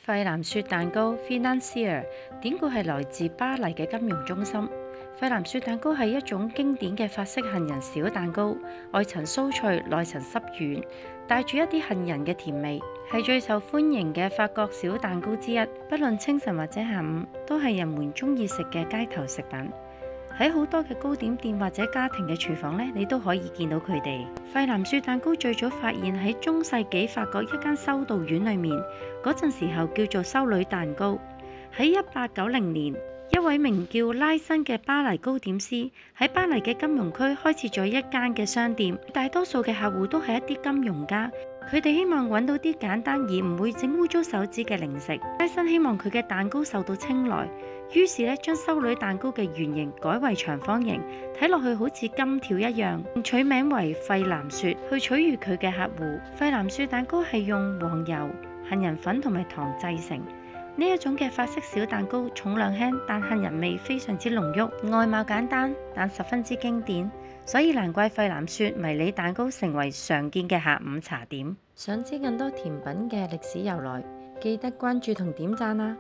費南雪蛋糕 （Financier） 典故係來自巴黎嘅金融中心。費南雪蛋糕係一種經典嘅法式杏仁小蛋糕，外層酥脆，內層濕軟，帶住一啲杏仁嘅甜味，係最受歡迎嘅法國小蛋糕之一。不論清晨或者下午，都係人們中意食嘅街頭食品。喺好多嘅糕點店或者家庭嘅廚房呢，你都可以見到佢哋。費南雪蛋糕最早發現喺中世紀法國一間修道院裏面，嗰陣時候叫做修女蛋糕。喺1890年，一位名叫拉辛嘅巴黎糕點師喺巴黎嘅金融區開設咗一間嘅商店，大多數嘅客戶都係一啲金融家。佢哋希望揾到啲簡單而唔會整污糟手指嘅零食。拉辛希望佢嘅蛋糕受到青睞，於是咧將修女蛋糕嘅圓形改為長方形，睇落去好似金條一樣，取名為費南雪去取悅佢嘅客戶。費南雪蛋糕係用黃油、杏仁粉同埋糖製成。呢一種嘅法式小蛋糕重量輕，但杏仁味非常之濃郁，外貌簡單但十分之經典，所以難怪費南雪迷你蛋糕成為常見嘅下午茶點。想知更多甜品嘅歷史由來，記得關注同點讚啦！